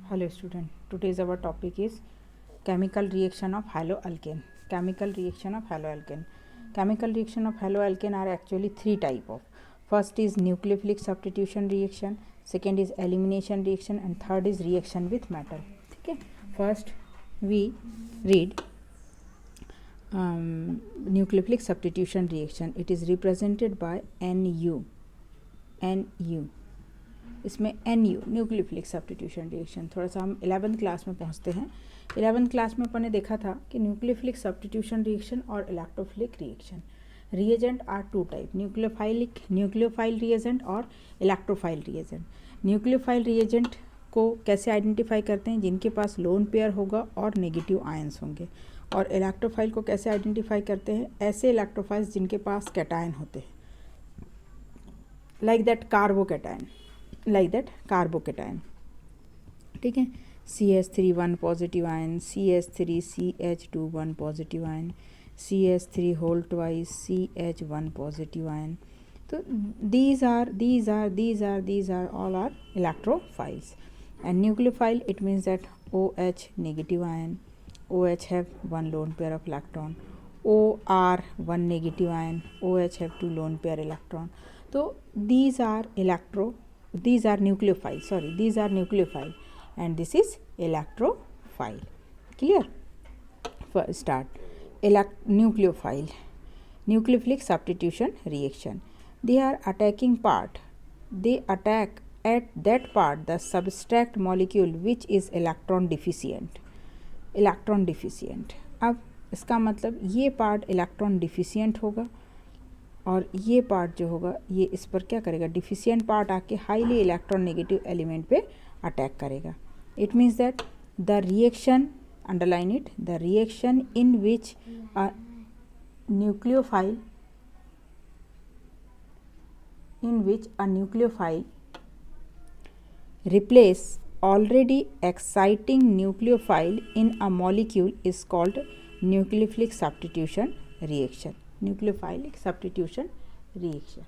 Hello student, today's our topic is chemical reaction of haloalkane. Chemical reaction of haloalkane. Chemical reaction of haloalkane are actually three type of. First is nucleophilic substitution reaction, second is elimination reaction and third is reaction with metal. Okay, first we read nucleophilic substitution reaction. It is represented by Nu. इसमें NU nucleophilic substitution reaction. थोड़ा सा हम 11th class में पहुंचते हैं. 11th class में अपन ने देखा था कि न्यूक्लियोफिलिक सब्स्टिट्यूशन रिएक्शन और electrophilic reaction. Reagent are two type, nucleophile reagent और इलेक्ट्रोफाइल रिएजेंट. न्यूक्लियोफाइल रिएजेंट को कैसे आइडेंटिफाई करते हैं? जिनके पास लोन पेयर होगा और नेगेटिव आयंस होंगे. और इलेक्ट्रोफाइल को कैसे आइडेंटिफाई करते हैं? ऐसे इलेक्ट्रोफाइल्स जिनके पास कैटायन होते हैं, लाइक दैट कार्बोकैटायन. ठीक है, CH3 1 positive ion, CH3 CH2 1 positive ion, CH3 whole twice CH1 positive ion. तो these are all are electrophiles. And nucleophile, it means that OH negative ion, OH have one lone pair of electron, OR one negative ion, OH have two lone pair electron. So these are nucleophile and this is electrophile. Clear? First start. Nucleophile, nucleophilic substitution reaction. They are attacking part. They attack at that part the substrate molecule which is electron deficient. अब इसका मतलब ये part electron deficient होगा और ये part जो होगा ये इस पर क्या करेगा? डिफिशियंट पार्ट आके हाईली इलेक्ट्रॉन नेगेटिव एलिमेंट पे अटैक करेगा. It means that the reaction, underline it, the reaction in which a nucleophile replace already exciting nucleophile in a molecule is called nucleophilic substitution reaction. Nucleophilic substitution reaction.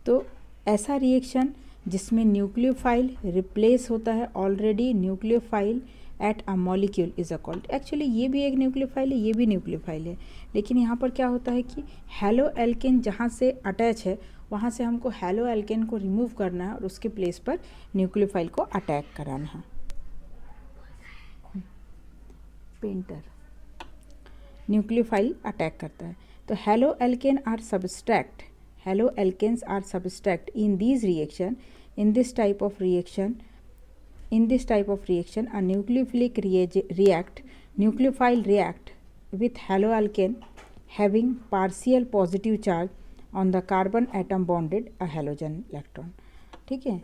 तो ऐसा reaction जिसमें nucleophile replace होता है already nucleophile at a molecule is a called. Actually ये भी एक nucleophile है, ये भी न्यूक्लियोफाइल है, लेकिन यहाँ पर क्या होता है कि हेलो एल्केन जहाँ से अटैच है वहाँ से हमको हेलो एल्केन को रिमूव करना है और उसके प्लेस पर न्यूक्लियोफाइल को अटैक कराना है. पेंटर न्यूक्लियोफाइल अटैक करता है. तो halo alkane are substrate, halo alkanes are substrate in this reaction. In this type of reaction a nucleophilic nucleophile react with haloalkane having partial positive charge on the carbon atom bonded a halogen electron. ठीक है,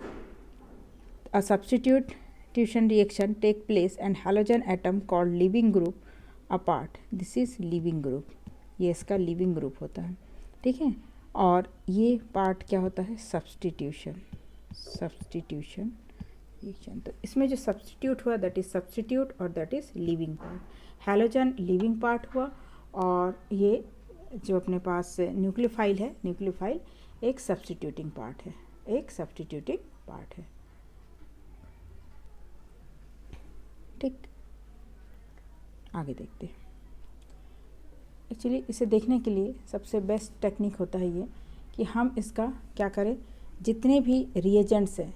a substitution reaction take place and halogen atom called leaving group apart. This is leaving group, ये इसका leaving group होता है. ठीक है, और ये पार्ट क्या होता है? Substitution reaction. तो इसमें जो सब्स्टिट्यूट हुआ दैट इज सब्स्टिट्यूट और that is living part. Halogen living part हुआ और ये जो अपने पास न्यूक्लियोफाइल है, न्यूक्लियोफाइल एक सब्स्टिट्यूटिंग पार्ट है. ठीक, आगे देखते हैं. एक्चुअली इसे देखने के लिए सबसे बेस्ट टेक्निक होता है ये कि हम इसका क्या करें, जितने भी रिएजेंट्स हैं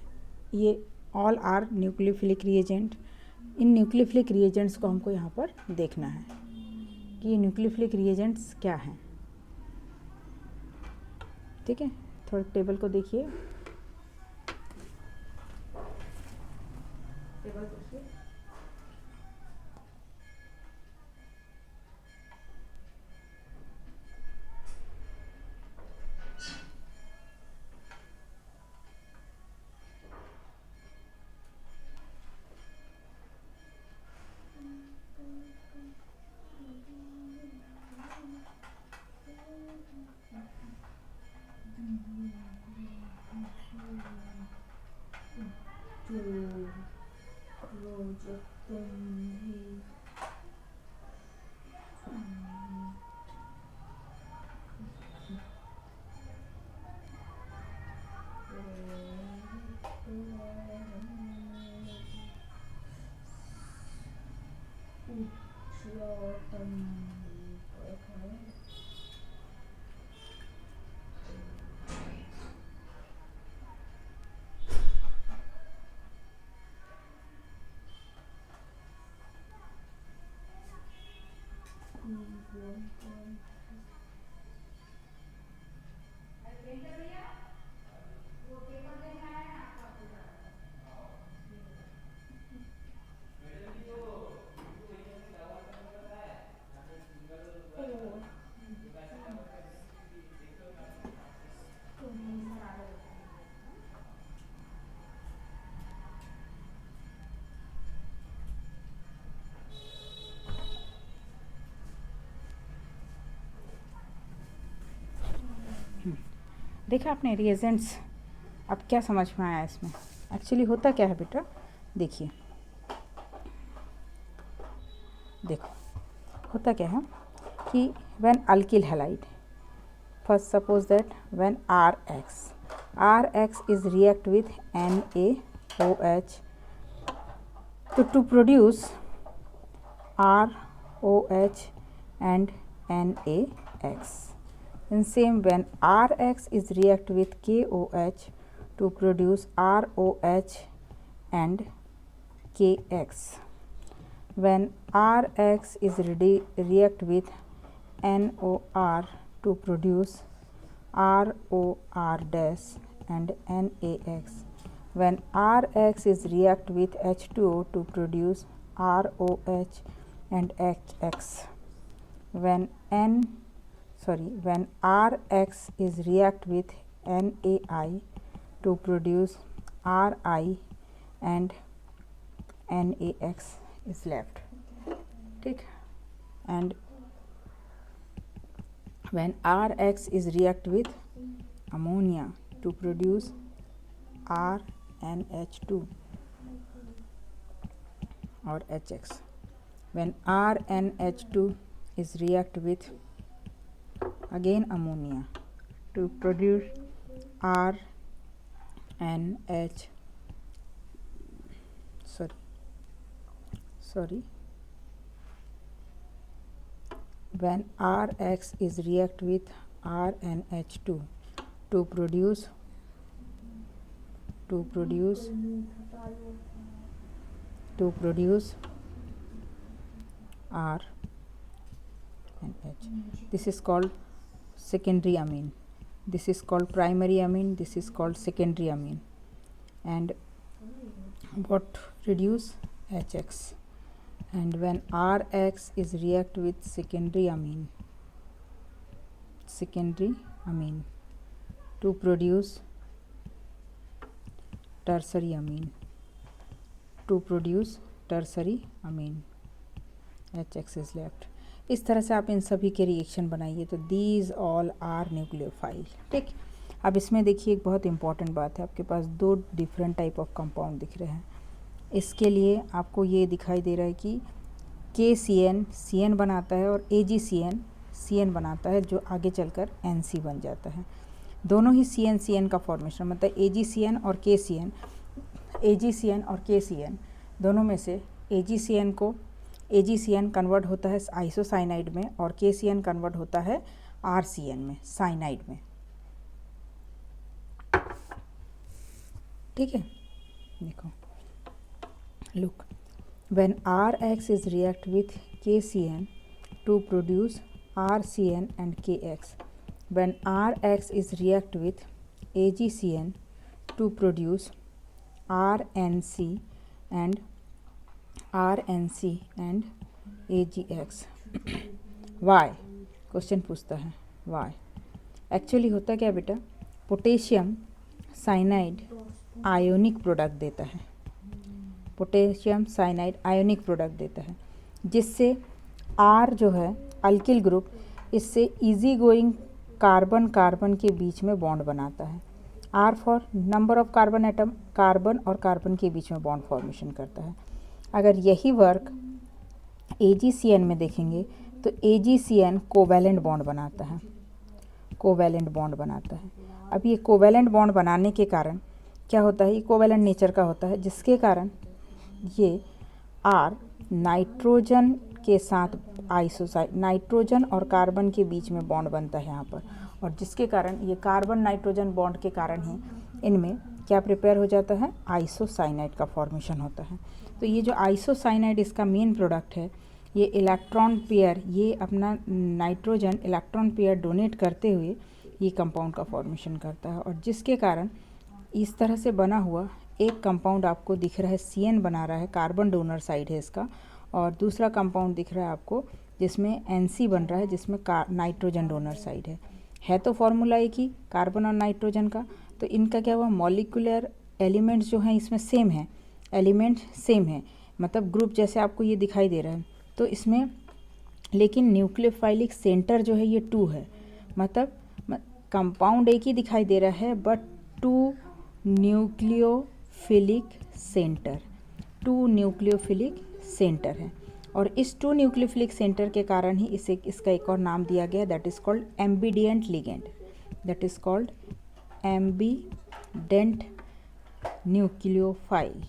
ये ऑल आर न्यूक्लियोफिलिक रिएजेंट. इन न्यूक्लियोफिलिक रिएजेंट्स को हमको यहाँ पर देखना है कि ये न्यूक्लियोफिलिक रिएजेंट्स क्या हैं. ठीक है, थोड़ा टेबल को देखिए. देखा आपने रिएजेंट्स, अब क्या समझ में आया इसमें? एक्चुअली होता क्या है बेटा, देखिए, देखो होता क्या है कि when alkyl halide, first suppose that when RX is react with NaOH to produce ROH and NaX. In same, when RX is react with KOH to produce ROH and KX. When RX is react with NOR to produce ROR dash and NaX. When RX is react with H2O to produce ROH and HX. When RX is react with NaI to produce RI and NaX is left. ठीक, and when RX is react with ammonia to produce RNH2 or HX. When RNH2 is react with again ammonia to produce when RX is react with RNH2 to produce R and H. This is called secondary amine. This is called primary amine. This is called secondary amine. And what reduce HX. And when RX is react with secondary amine to produce tertiary amine, HX is left. इस तरह से आप इन सभी के reaction बनाइए तो these all are nucleophile. ठीक, अब इसमें देखिए एक बहुत इंपॉर्टेंट बात है, आपके पास दो डिफरेंट टाइप ऑफ कंपाउंड दिख रहे हैं. इसके लिए आपको ये दिखाई दे रहा है कि KCN CN बनाता है और AgCN CN बनाता है, जो आगे चलकर NC बन जाता है. दोनों ही CN का फॉर्मेशन, मतलब AgCN और KCN दोनों में से AgCN कन्वर्ट होता है आइसोसाइनाइड में और KCN कन्वर्ट होता है RCN में, साइनाइड में. ठीक है, देखो, look, when RX is react with KCN to produce RCN and KX. When RX is react with AgCN to produce RNC and AgX. Why? Question पूछता है why. एक्चुअली होता क्या बेटा, पोटेशियम साइनाइड आयोनिक प्रोडक्ट देता है. Potassium cyanide ionic product देता है, जिससे R जो है अल्किल ग्रुप, इससे इजी गोइंग कार्बन के बीच में बॉन्ड बनाता है. R for number of carbon atom, carbon और कार्बन के बीच में बॉन्ड फॉर्मेशन करता है. अगर यही वर्क AgCN में देखेंगे तो AgCN कोवैलेंट बॉन्ड बनाता है. अब ये कोवैलेंट बॉन्ड बनाने के कारण क्या होता है, ये कोवैलेंट नेचर का होता है, जिसके कारण ये R नाइट्रोजन के साथ नाइट्रोजन और कार्बन के बीच में बॉन्ड बनता है यहाँ पर, और जिसके कारण ये कार्बन नाइट्रोजन बॉन्ड के कारण ही इनमें क्या प्रिपेयर हो जाता है, आइसोसाइनाइड का फॉर्मेशन होता है. तो ये जो आइसोसाइनाइड इसका मेन प्रोडक्ट है, ये इलेक्ट्रॉन पेयर, ये अपना नाइट्रोजन इलेक्ट्रॉन पेयर डोनेट करते हुए ये कंपाउंड का फॉर्मेशन करता है, और जिसके कारण इस तरह से बना हुआ एक कंपाउंड आपको दिख रहा है, CN बना रहा है, कार्बन डोनर साइड है इसका, और दूसरा कंपाउंड दिख रहा है आपको जिसमें NC बन रहा है, जिसमें नाइट्रोजन डोनर साइड है तो फॉर्मूला एक ही, कार्बन और नाइट्रोजन का। तो इनका क्या हुआ, मॉलिक्यूलर एलिमेंट्स जो हैं इसमें सेम है, एलिमेंट सेम है, मतलब ग्रुप जैसे आपको ये दिखाई दे रहा है। तो इसमें लेकिन न्यूक्लियोफाइलिक सेंटर जो है ये 2 है, मतलब कंपाउंड एक ही दिखाई दे रहा है but 2 nucleophilic centre, 2 nucleophilic centre है। और इस 2 न्यूक्लियोफिलिक सेंटर के कारण ही इसे इसका एक और नाम दिया गया, that is called ambient ligand, that is called ambient nucleophile,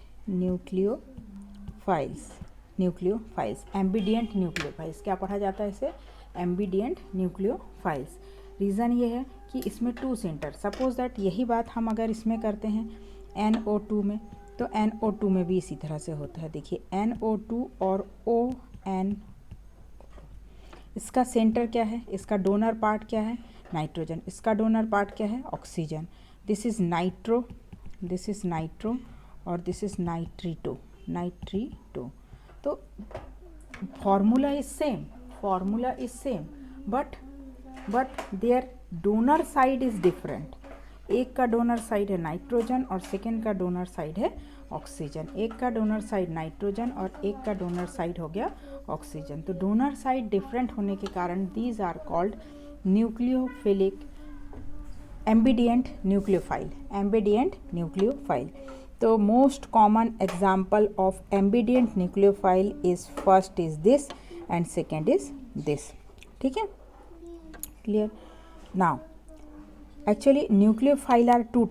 nucleophiles, ambient nucleophiles. क्या पढ़ा जाता है इसे, एम्बिडेंट न्यूक्लियोफाइल्स। रीज़न ये है कि इसमें 2 सेंटर, सपोज दैट यही बात हम अगर इसमें करते हैं NO2 में, तो NO2 में भी इसी तरह से होता है। देखिए NO2 और ON, इसका सेंटर क्या है, इसका डोनर पार्ट क्या है, नाइट्रोजन, इसका डोनर पार्ट क्या है, ऑक्सीजन। दिस इज़ नाइट्रो और दिस इज़ नाइट्रीटो। तो formula is same but there donor side is different. एक का डोनर साइड है नाइट्रोजन और सेकेंड का डोनर साइड है ऑक्सीजन। एक का डोनर साइड नाइट्रोजन और एक का डोनर साइड हो गया ऑक्सीजन। तो डोनर साइड डिफरेंट होने के कारण these are called nucleophilic ambident nucleophile. तो most common example of ambident nucleophile is first is this and second is this. ठीक है, clear. Now actually nucleophile are two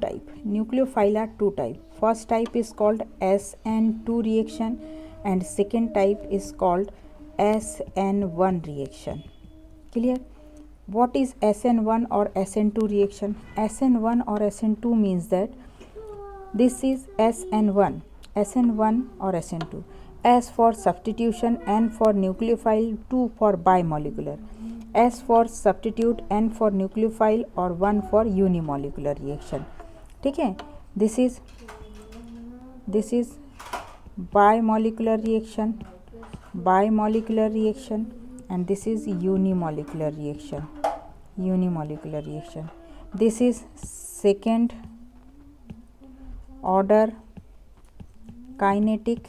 type. First type is called SN2 reaction and second type is called SN1 reaction. Clear? What is SN1 or SN2 reaction? SN1 or SN2 means that this is SN1 or SN2. S for substitution, N for nucleophile, 2 for bimolecular. S for substitute, N for nucleophile और 1 for unimolecular reaction. ठीक है, this is bimolecular reaction and this is unimolecular reaction. This is second order kinetic,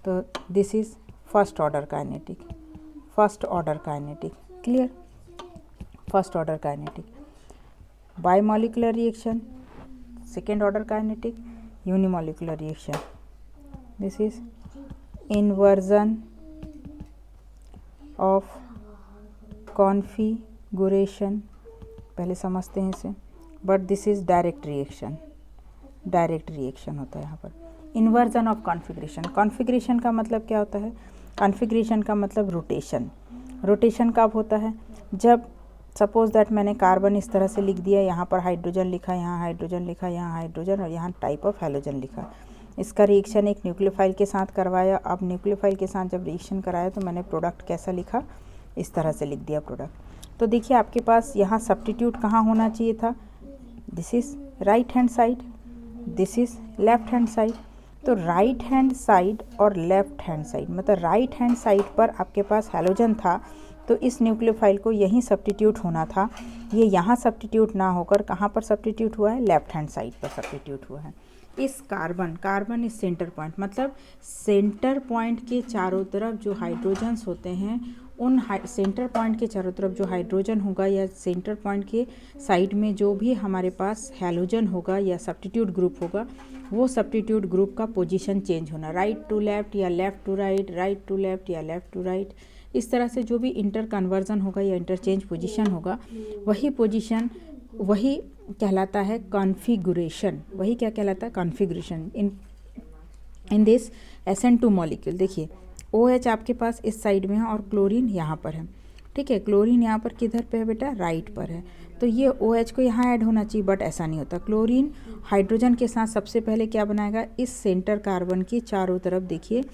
तो this is first order kinetic. Clear? First order kinetic. Bimolecular reaction, second order kinetic, unimolecular reaction. This is inversion of configuration, पहले समझते हैं इसे, but this is direct reaction होता है यहाँ पर। Inversion of configuration का मतलब क्या होता है, कॉन्फ़िगरेशन का मतलब रोटेशन कब होता है, जब सपोज दैट मैंने कार्बन इस तरह से लिख दिया, यहाँ पर हाइड्रोजन लिखा, यहाँ हाइड्रोजन लिखा, यहाँ हाइड्रोजन और यहाँ टाइप ऑफ हैलोजन लिखा। इसका रिएक्शन एक न्यूक्लियोफाइल के साथ करवाया। अब न्यूक्लियोफाइल के साथ जब रिएक्शन कराया तो मैंने प्रोडक्ट कैसा लिखा, इस तरह से लिख दिया प्रोडक्ट। तो देखिए आपके पास यहाँ सब्स्टिट्यूट कहाँ होना चाहिए था, this is right hand side, this is left hand side. तो राइट हैंड साइड और लेफ्ट हैंड साइड, मतलब राइट हैंड साइड पर आपके पास हैलोजन था तो इस न्यूक्लियोफाइल को यहीं सब्स्टिट्यूट होना था। ये यहाँ सब्स्टिट्यूट ना होकर कहाँ पर सब्स्टिट्यूट हुआ है, लेफ्ट हैंड साइड पर सब्स्टिट्यूट हुआ है। इस कार्बन इस सेंटर पॉइंट, मतलब सेंटर पॉइंट के चारों तरफ जो हाइड्रोजन्स होते हैं, उन सेंटर पॉइंट के चारों तरफ जो हाइड्रोजन होगा या सेंटर पॉइंट के साइड में जो भी हमारे पास हैलोजन होगा या सब्स्टिट्यूट ग्रुप होगा, वो सब्स्टिट्यूट ग्रुप का पोजीशन चेंज होना, राइट टू लेफ्ट या left to right, right to left या लेफ्ट टू राइट। इस तरह से जो भी इंटर कन्वर्जन होगा या इंटरचेंज पोजीशन होगा, वही पोजीशन वही कहलाता है कॉन्फ़िगरेशन। वही क्या कहलाता है, configuration. In this SN2 molecule देखिए OH आपके पास इस साइड में है और क्लोरीन यहाँ पर है। ठीक है, क्लोरीन यहाँ पर किधर पे है बेटा, राइट पर है। तो ये OH को यहाँ ऐड होना चाहिए, बट ऐसा नहीं होता। क्लोरीन हाइड्रोजन के साथ सबसे पहले क्या बनाएगा, इस सेंटर कार्बन की चारों तरफ देखिए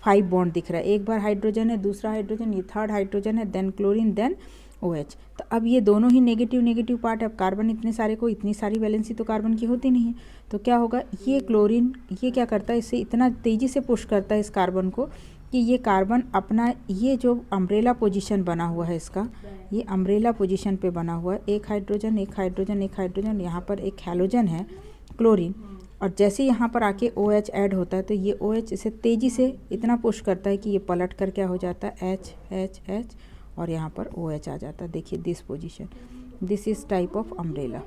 5 बॉन्ड दिख रहा है, एक बार हाइड्रोजन है, दूसरा हाइड्रोजन, ये थर्ड हाइड्रोजन है, देन क्लोरीन, देन OH। तो अब ये दोनों ही नेगेटिव नेगेटिव पार्ट है। अब कार्बन इतने सारे को, इतनी सारी वैलेंसी तो कार्बन की होती नहीं है, तो क्या होगा, ये क्लोरीन ये क्या करता है, इसे इतना तेज़ी से पुश करता है इस कार्बन को कि ये कार्बन अपना ये जो अम्ब्रेला पोजीशन बना हुआ है इसका, ये अम्ब्रेला पोजीशन पे बना हुआ है, एक हाइड्रोजन एक हाइड्रोजन एक हाइड्रोजन, यहाँ पर एक हैलोजन है क्लोरीन, और जैसे यहाँ पर आके OH ऐड होता है तो ये OH इसे तेज़ी से इतना पुश करता है कि ये पलट कर क्या हो जाता है H H H, और यहाँ पर OH आ जाता है। देखिए this position, this is type of umbrella,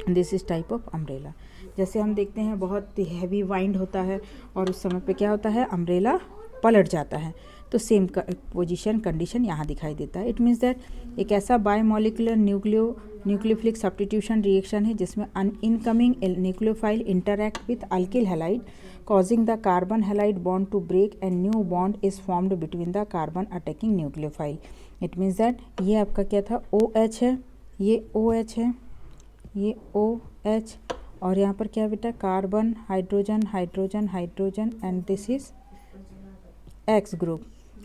this is type of umbrella. जैसे हम देखते हैं बहुत हैवी वाइंड होता है और उस समय पे क्या होता है, अम्ब्रेला पलट जाता है, तो सेम पोजीशन कंडीशन यहाँ दिखाई देता है। इट मीन्स दैट एक ऐसा बायोमोलिकुलर न्यूक्लियोफिलिक सब्स्टिट्यूशन रिएक्शन है जिसमें incoming nucleophile interact with alkyl halide causing the carbon halide bond to break and new bond is formed between the carbon attacking nucleophile. It means that ये आपका क्या था, OH है, ये OH है, ये OH, और यहाँ पर क्या बेटा, carbon hydrogen hydrogen hydrogen, and this is X group,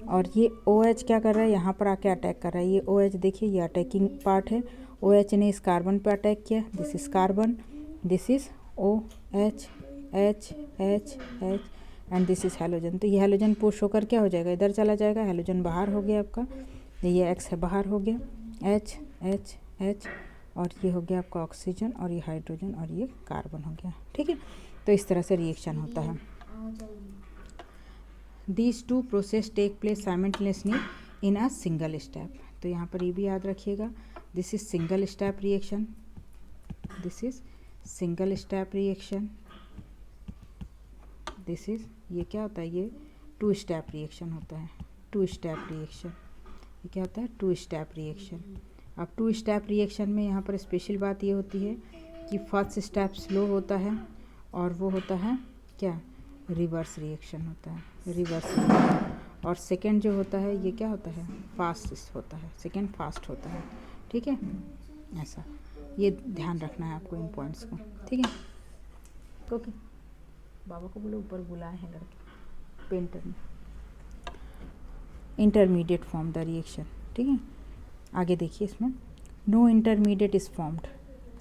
और ये OH क्या कर रहा है, यहाँ पर आके अटैक कर रहा है। ये OH देखिए, ये अटैकिंग पार्ट है, OH ने इस कार्बन पर अटैक किया, this is carbon, this is OH H H H, and this is halogen. तो ये हैलोजन पुश होकर क्या हो जाएगा, इधर चला जाएगा, हैलोजन बाहर हो गया आपका, ये X है बाहर हो गया, H H H, और ये हो गया आपका ऑक्सीजन, और ये हाइड्रोजन, और ये कार्बन हो गया। ठीक है, तो इस तरह से रिएक्शन होता है। These two process take place simultaneously in a single step. तो यहाँ पर ये भी याद रखिएगा, this is single step reaction, this is single step reaction, this is, ये क्या होता है, ये 2 स्टेप रिएक्शन होता है, 2 स्टेप रिएक्शन, ये क्या होता है, 2 स्टेप रिएक्शन। अब 2 स्टेप रिएक्शन में यहाँ पर स्पेशल बात ये होती है कि फर्स्ट स्टेप स्लो होता है और वो होता है क्या, रिवर्स रिएक्शन होता है, रिवर्स रिएक्शन, और सेकेंड जो होता है ये क्या होता है, फास्ट होता है, सेकेंड फास्ट होता है। ठीक है, ऐसा ये ध्यान रखना है आपको इन पॉइंट्स को। ठीक है, ओके, बाबा को बोलो ऊपर बुलाए हैं लड़के पेंटर में। Intermediate form the reaction. ठीक है, आगे देखिए, इसमें no intermediate is formed,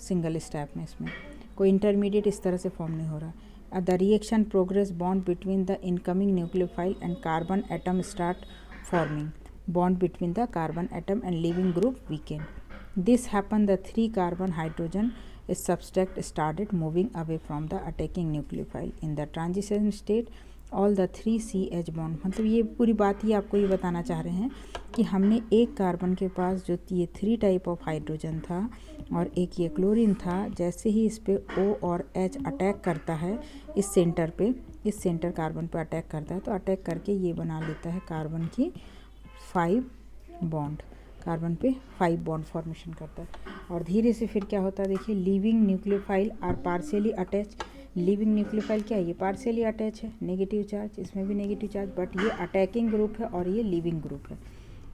single step में इसमें कोई इंटरमीडिएट इस तरह से फॉर्म नहीं हो रहा। The reaction progress bond between the incoming nucleophile and carbon atom start forming, bond between the carbon atom and leaving group weakened. This happen the 3 carbon hydrogen is substract started moving away from the attacking nucleophile. In the transition state, all the 3 CH bond, मतलब ये पूरी बात ही आपको ये बताना चाह रहे हैं कि हमने एक कार्बन के पास जो ये 3 टाइप ऑफ हाइड्रोजन था और एक ये क्लोरीन था, जैसे ही इस पे O और H अटैक करता है इस सेंटर पे, इस सेंटर कार्बन पे अटैक करता है, तो अटैक करके ये बना लेता है कार्बन की 5 बॉन्ड, कार्बन पे 5 बॉन्ड फॉर्मेशन करता है। और धीरे से फिर क्या होता है, देखिए, leaving nucleophile are partially attach. Leaving nucleophile क्या है, ये पार्शियली अटैच है, नेगेटिव चार्ज, इसमें भी नेगेटिव चार्ज, बट ये अटैकिंग ग्रुप है और ये लिविंग ग्रुप है।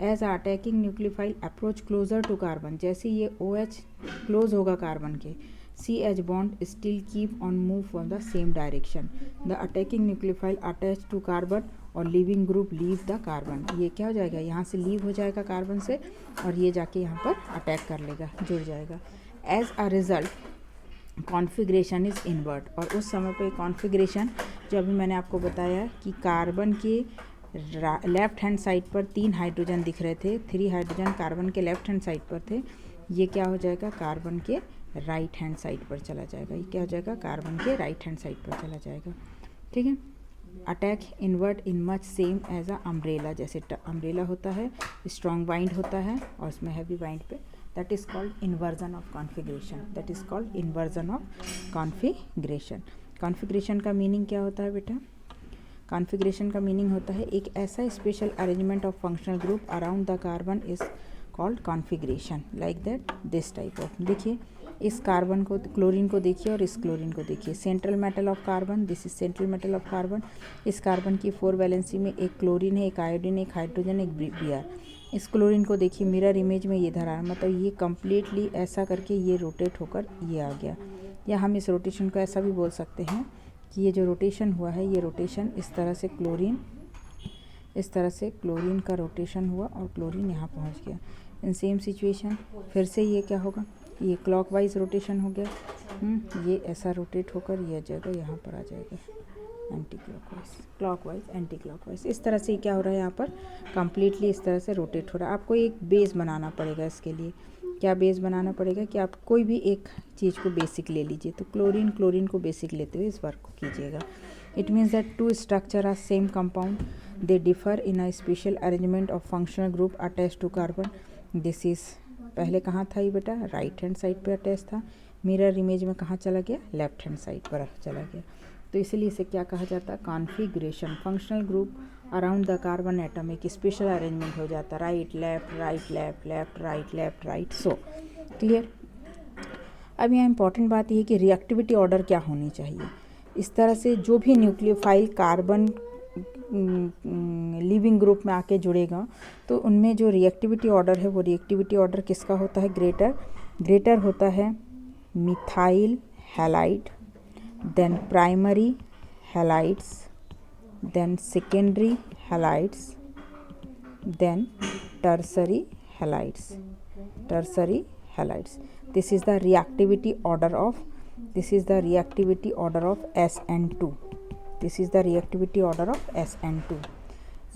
As a attacking nucleophile approach closer to carbon, जैसे ये OH क्लोज होगा कार्बन के, CH bond still keep on move from the same direction. The attacking nucleophile attach to carbon और leaving group leave the carbon. ये क्या हो जाएगा, यहाँ से लीव हो जाएगा कार्बन से और ये जाके यहाँ पर अटैक कर लेगा, जुड़ जाएगा। As a result configuration is invert, और उस समय पे कॉन्फ़िगरेशन जो अभी मैंने आपको बताया कि कार्बन के लेफ़्ट हैंड साइड पर 3 हाइड्रोजन दिख रहे थे, 3 हाइड्रोजन कार्बन के लेफ़्ट हैंड साइड पर थे, ये क्या हो जाएगा, कार्बन के राइट हैंड साइड पर चला जाएगा, ये क्या हो जाएगा, कार्बन के राइट हैंड साइड पर चला जाएगा। ठीक है, attack invert in much same as a umbrella, जैसे अम्ब्रेला होता है, स्ट्रॉन्ग बाइंड होता है और इसमें हैवी बाइंड पे, that is called inversion of configuration, that is called inversion of configuration. Configuration का मीनिंग क्या होता है बेटा, कॉन्फ़िगरेशन का मीनिंग होता है एक ऐसा special arrangement of functional group around the carbon is called configuration, like that this type of. देखिए, इस कार्बन को, क्लोरीन को देखिए और इस क्लोरीन को देखिए, central metal of carbon, this is central metal of carbon. इस कार्बन की 4 वैलेंसी में एक क्लोरीन है, एक आयोडीन, एक हाइड्रोजन, एक Br। इस क्लोरीन को देखिए मिरर इमेज में ये धरा, मतलब ये कम्प्लीटली ऐसा करके ये रोटेट होकर ये आ गया, या हम इस रोटेशन को ऐसा भी बोल सकते हैं कि ये जो रोटेशन हुआ है, ये रोटेशन इस तरह से क्लोरीन इस तरह से क्लोरीन का रोटेशन हुआ और क्लोरीन यहाँ पहुँच गया। इन सेम सिचुएशन फिर से ये क्या होगा, ये क्लॉकवाइज रोटेशन हो गया, ये ऐसा रोटेट होकर ये जाएगा, यहाँ पर आ जाएगा anti clockwise, clockwise anti clockwise. इस तरह से क्या हो रहा है, यहाँ पर कम्प्लीटली इस तरह से रोटेट हो रहा है। आपको एक बेस बनाना पड़ेगा इसके लिए। क्या बेस बनाना पड़ेगा कि आप कोई भी एक चीज़ को बेसिक ले लीजिए। तो क्लोरीन को बेसिक लेते हुए इस वर्क को कीजिएगा। It means that two structure are same compound, they differ in a special arrangement of functional group attach to carbon. This is, पहले कहाँ था ये बेटा, राइट हैंड साइड पे अटैच था। मिरर इमेज में कहाँ चला गया, लेफ्ट हैंड साइड पर चला गया। तो इसीलिए इसे क्या कहा जाता है, configuration. Functional group around the carbon atom एक स्पेशल अरेंजमेंट हो जाता है, right left right left left right left right, so clear. अब यहाँ इंपॉर्टेंट बात यह कि रिएक्टिविटी ऑर्डर क्या होनी चाहिए। इस तरह से जो भी न्यूक्लियोफाइल कार्बन लिविंग ग्रुप में आके जुड़ेगा तो उनमें जो रिएक्टिविटी ऑर्डर है वो रिएक्टिविटी ऑर्डर किसका होता है, ग्रेटर होता है methyl halide, then primary halides, then secondary halides, then tertiary halides. This is the reactivity order of SN2.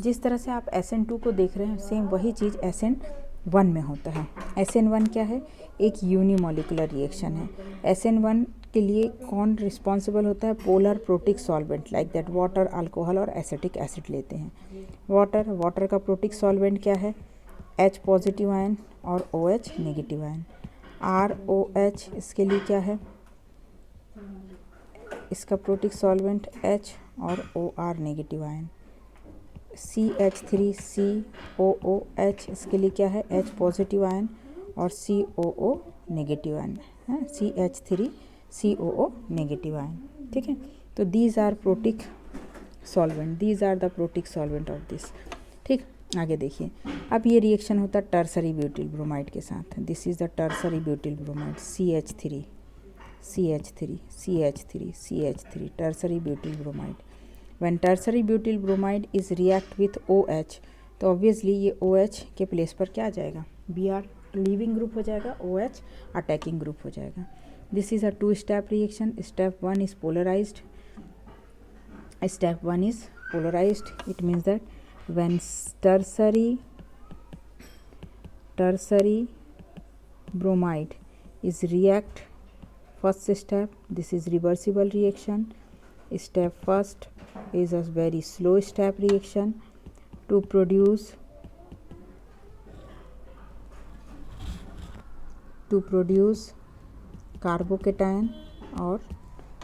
जिस तरह से आप SN2 को देख रहे हैं सेम वही चीज़ SN1 में होता है। SN1 क्या है, एक यूनिमोलिकुलर रिएक्शन है। SN1 के लिए कौन रिस्पॉन्सिबल होता है, polar protic solvent, like that water, alcohol और एसिटिक एसिड लेते हैं। वाटर का प्रोटिक सॉल्वेंट क्या है, H पॉजिटिव आयन और OH नेगेटिव आयन। ROH इसके लिए क्या है, इसका प्रोटिक सॉल्वेंट H और OR नेगेटिव आयन। CH3COOH इसके लिए क्या है, H पॉजिटिव आयन और COO नेगेटिव आयन है, CH3COO नेगेटिव आयन, ठीक है। तो these are the protic solvent of this, ठीक। आगे देखिए, अब ये रिएक्शन होता है टर्सरी ब्यूटिल ब्रोमाइड के साथ। This is the tertiary butyl bromide, CH3 tertiary butyl bromide. When tertiary butyl bromide is react with OH, तो ऑब्वियसली ये OH के प्लेस पर क्या आ जाएगा, Br लीविंग ग्रुप हो जाएगा, OH अटैकिंग ग्रुप हो जाएगा। This is a two step reaction. Step 1 is polarized. It means that when tertiary bromide is react, first step, this is reversible reaction. Step first is a very slow step reaction to produce carbocation और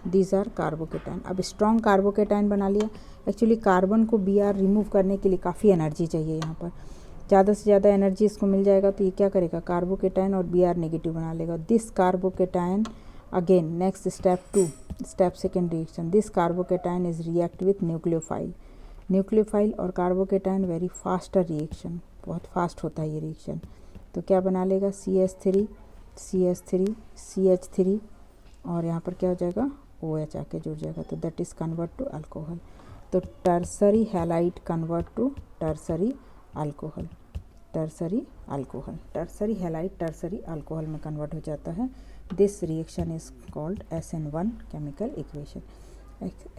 these are carbocation. अब strong carbocation बना लिया। Actually carbon को Br remove करने के लिए काफ़ी energy चाहिए, यहाँ पर ज़्यादा से ज़्यादा एनर्जी इसको मिल जाएगा तो ये क्या करेगा, कार्बोकेटायन और Br नेगेटिव बना लेगा। This carbocation again next step 2, step second reaction, this carbocation is react with nucleophile और कार्बोकेटायन वेरी फास्टर रिएक्शन, बहुत फास्ट होता है ये रिएक्शन। तो क्या बना लेगा, CH3 और यहाँ पर क्या हो जाएगा, OH आके जुड़ जाएगा, तो that is convert to alcohol. तो tertiary halide convert to tertiary alcohol, tertiary halide tertiary alcohol में कन्वर्ट हो जाता है। This reaction is called SN1 chemical equation.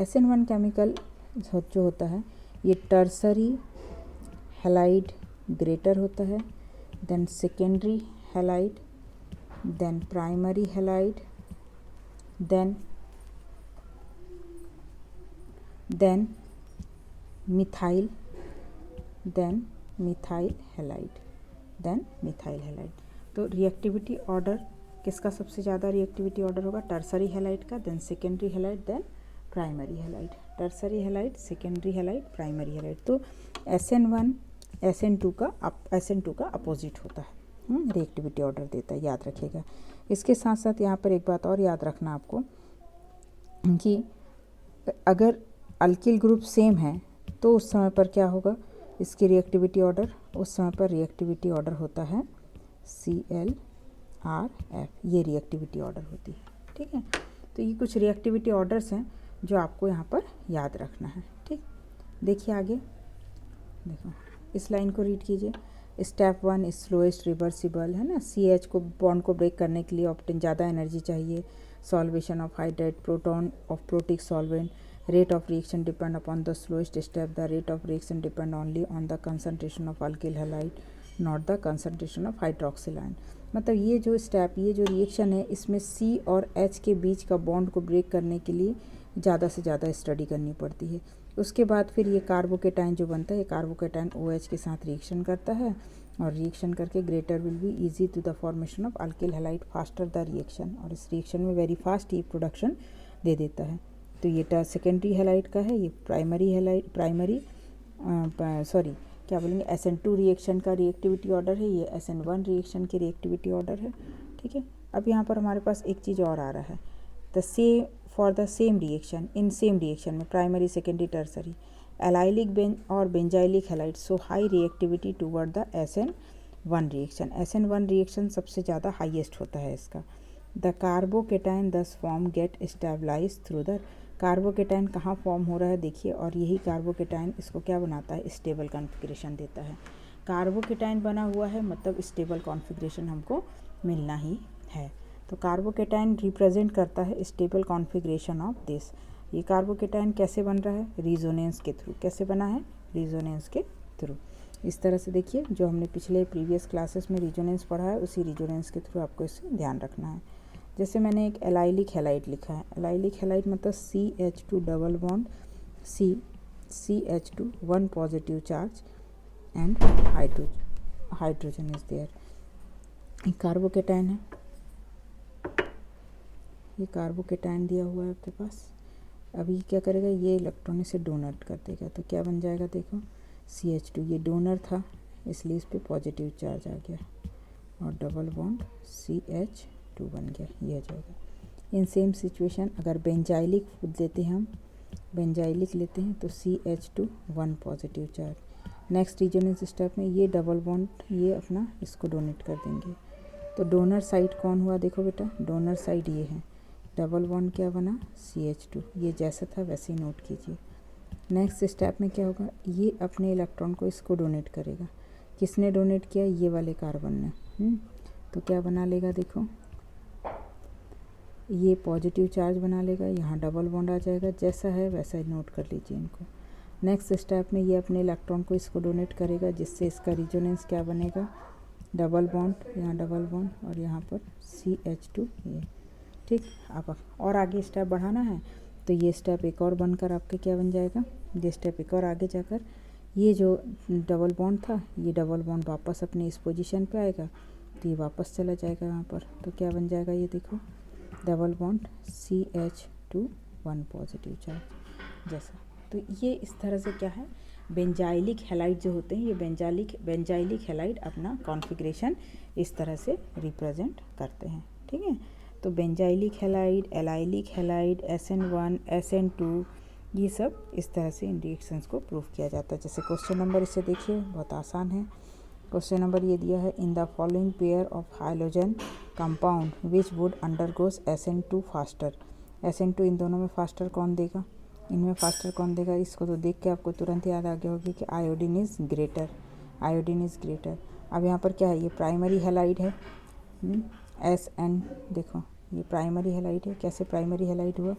SN1 chemical जो होता है ये टर्सरी हैलाइड ग्रेटर होता है, then secondary halide, then primary halide, then methyl halide। तो रिएक्टिविटी ऑर्डर किसका सबसे ज़्यादा रिएक्टिविटी ऑर्डर होगा, टर्सरी हैलाइड का, then secondary halide, then primary halide. Tertiary halide, secondary halide, primary halide. तो SN1 SN2 का अपोजिट होता है, रिएक्टिविटी ऑर्डर देता है, याद रखिएगा। इसके साथ साथ यहाँ पर एक बात और याद रखना आपको कि अगर अल्किल ग्रुप सेम है तो उस समय पर क्या होगा, इसकी रिएक्टिविटी ऑर्डर, उस समय पर रिएक्टिविटी ऑर्डर होता है CLRF, ये रिएक्टिविटी ऑर्डर होती है, ठीक है। तो ये कुछ रिएक्टिविटी ऑर्डर्स हैं जो आपको यहाँ पर याद रखना है, ठीक। देखिए आगे, देखो इस लाइन को रीड कीजिए। स्टेप 1 स्लोएस्ट रिवर्सिबल है ना, CH को बॉन्ड को ब्रेक करने के लिए ऑप्टेन ज़्यादा एनर्जी चाहिए। Solvation of hydrate proton of protic solvent, rate of reaction depend upon the slowest step, the rate of reaction depend only on the concentration of alkyl halide not the concentration of hydroxyl ion। मतलब ये जो step, ये जो reaction है, इसमें C और H के बीच का बॉन्ड को ब्रेक करने के लिए ज़्यादा से ज़्यादा स्टडी करनी पड़ती है। उसके बाद फिर ये कार्बोकेटाइन जो बनता है, ये कार्बोकेटाइन OH के साथ रिएक्शन करता है और रिएक्शन करके greater will be easy to the formation of alkyl halide faster the reaction, और इस रिएक्शन में वेरी फास्ट ये प्रोडक्शन दे देता है। तो ये सेकेंडरी हैलाइड का है, ये प्राइमरी हैलाइड क्या बोलेंगे SN2 रिएक्शन का रिएक्टिविटी ऑर्डर है, ये SN1 रिएक्शन की रिएक्टिविटी ऑर्डर है। ठीक है, अब यहाँ पर हमारे पास एक चीज़ और आ रहा है, the same for the same reaction in same reaction में प्राइमरी सेकेंडरी टर्सरी एलाइलिक और benzylic halide so high reactivity toward the SN1 reaction. SN1 reaction सबसे ज़्यादा हाईएस्ट होता है इसका। The carbocation thus form get stabilize through the, carbocation कहाँ form हो रहा है देखिए, और यही कार्बोकेटाइन इसको क्या बनाता है, स्टेबल कॉन्फ़िगरेशन देता है। कार्बोकेटाइन बना हुआ है मतलब स्टेबल कॉन्फ़िगरेशन हमको मिलना ही है। तो कार्बोकेटाइन रिप्रेजेंट करता है स्टेबल कॉन्फ़िगरेशन ऑफ दिस। ये कार्बोकेटाइन कैसे बन रहा है, रिजोनेंस के थ्रू। कैसे बना है, रिजोनेंस के थ्रू। इस तरह से देखिए, जो हमने पिछले प्रीवियस क्लासेस में रिजोनेंस पढ़ा है, उसी रिजोनेंस के थ्रू आपको इसे ध्यान रखना है। जैसे मैंने एक एलाइलिक हैलाइड लिखा है, एलाइलिक हैलाइड मतलब CH2 double bond CH2 1 positive charge and hydrogen is there. Carbocation है, ये कार्बोकेटाइन दिया हुआ है आपके पास। अभी क्या करेगा, ये इलेक्ट्रॉन इसे डोनेट कर देगा, तो क्या बन जाएगा देखो, CH2 ये डोनर था इसलिए इस पर पॉजिटिव चार्ज आ गया और डबल बॉन्ड CH2 बन गया, ये हो जाएगा। इन सेम सिचुएशन अगर बेंजाइलिक लेते हैं, हम बेंजाइलिक लेते हैं तो CH2 1 positive charge. Next resonance step में ये डबल बॉन्ड ये अपना इसको डोनेट कर देंगे। तो डोनर साइड कौन हुआ देखो बेटा, डोनर साइड ये है, डबल बॉन्ड क्या बना CH2, ये जैसा था वैसे ही नोट कीजिए। नेक्स्ट स्टेप में क्या होगा, ये अपने इलेक्ट्रॉन को इसको डोनेट करेगा। किसने डोनेट किया, ये वाले कार्बन ने। तो क्या बना लेगा देखो, ये पॉजिटिव चार्ज बना लेगा, यहाँ डबल बॉन्ड आ जाएगा, जैसा है वैसा ही नोट कर लीजिए इनको। नेक्स्ट स्टेप में ये अपने इलेक्ट्रॉन को इसको डोनेट करेगा, जिससे इसका रिजोनेंस क्या बनेगा, डबल बॉन्ड, यहाँ डबल बॉन्ड और यहाँ पर CH2 ये। ठीक, अब और आगे स्टेप बढ़ाना है तो ये स्टेप एक और बनकर आपके क्या बन जाएगा, ये स्टेप एक और आगे जाकर ये जो डबल बॉन्ड था, ये डबल बॉन्ड वापस अपनी इस पोजीशन पे आएगा, तो ये वापस चला जाएगा यहाँ पर। तो क्या बन जाएगा ये देखो, double bond CH2 1 positive charge जैसा। तो ये इस तरह से क्या है, बेंजाइलिक हैलाइड जो होते हैं, ये बेंजाइलिक हैलाइड अपना कॉन्फ़िगरेशन इस तरह से रिप्रेजेंट करते हैं। ठीक है, तो benzylic halide, allylic halide, SN1 SN2 ये सब इस तरह से इन रिएक्शंस को प्रूव किया जाता है। जैसे क्वेश्चन नंबर इसे देखिए, बहुत आसान है। क्वेश्चन नंबर ये दिया है, in the following pair of hydrogen compound which would undergoes SN2 faster. SN2 इन दोनों में फास्टर कौन देगा, इनमें फास्टर कौन देगा, इसको तो देख के आपको तुरंत याद आ गया होगी कि iodine is greater, iodine is greater. अब यहाँ पर क्या है, ये प्राइमरी हैलाइड है, SN देखो ये प्राइमरी हैलाइड है। कैसे प्राइमरी हैलाइड हुआ,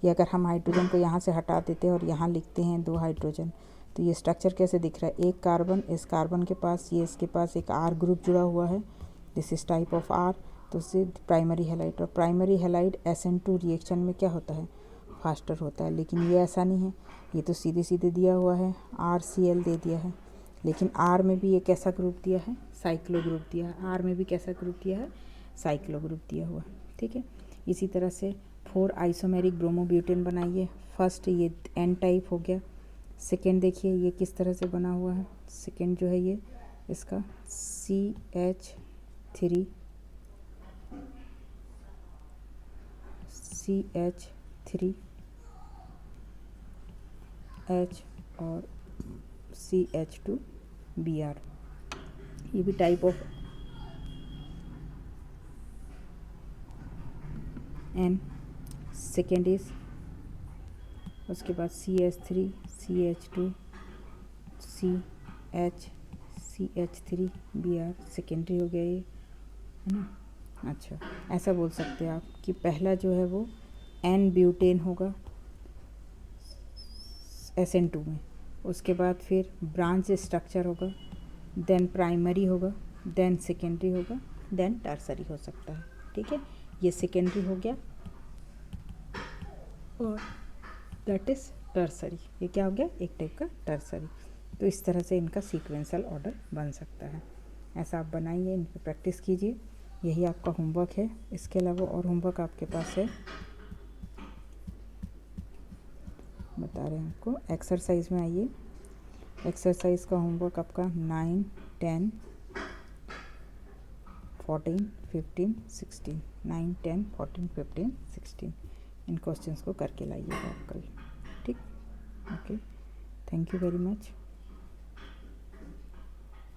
ये अगर हम हाइड्रोजन को यहाँ से हटा देते हैं और यहाँ लिखते हैं 2 हाइड्रोजन, तो ये स्ट्रक्चर कैसे दिख रहा है, एक कार्बन, इस कार्बन के पास ये इसके पास एक R ग्रुप जुड़ा हुआ है, this is type of R, तो इससे प्राइमरी हैलाइड। और प्राइमरी हैलाइड SN2 रिएक्शन में क्या होता है, फास्टर होता है, लेकिन ये ऐसा नहीं है, ये तो सीधे सीधे दिया हुआ है, RCl दे दिया है, लेकिन R में भी ये कैसा ग्रुप दिया है, साइक्लो ग्रुप दिया है। R में भी कैसा ग्रुप दिया है, साइक्लो ग्रुप दिया हुआ। ठीक है, इसी तरह से 4 आइसोमेरिक ब्रोमोब्यूटेन बनाइए। फर्स्ट ये N टाइप हो गया। सेकेंड देखिए ये किस तरह से बना हुआ है, सेकेंड जो है ये इसका CH3 H और CH2Br, ये भी type of N। Second is, उसके बाद CH3 CH2 C HCH3Br secondary हो गया ये, है ना। अच्छा, ऐसा बोल सकते हैं आप कि पहला जो है वो N ब्यूटेन होगा SN2 में, उसके बाद फिर ब्रांच स्ट्रक्चर होगा, देन प्राइमरी होगा, देन सेकेंडरी होगा, देन टर्सरी हो सकता है। ठीक है, ये सेकेंडरी हो गया और दैट इज़ टर्सरी। ये क्या हो गया, एक टाइप का टर्सरी। तो इस तरह से इनका सीक्वेंशियल ऑर्डर बन सकता है। ऐसा आप बनाइए, इन पर प्रैक्टिस कीजिए। यही आपका होमवर्क है। इसके अलावा और होमवर्क आपके पास है, बता रहे हैं आपको। एक्सरसाइज में आइए। एक्सरसाइज का होमवर्क आपका 9, 10, 14, 15, 16, 9, 10, 14, 15, 16 इन क्वेश्चंस को करके लाइएगा आप कल। ठीक, okay, thank you very much.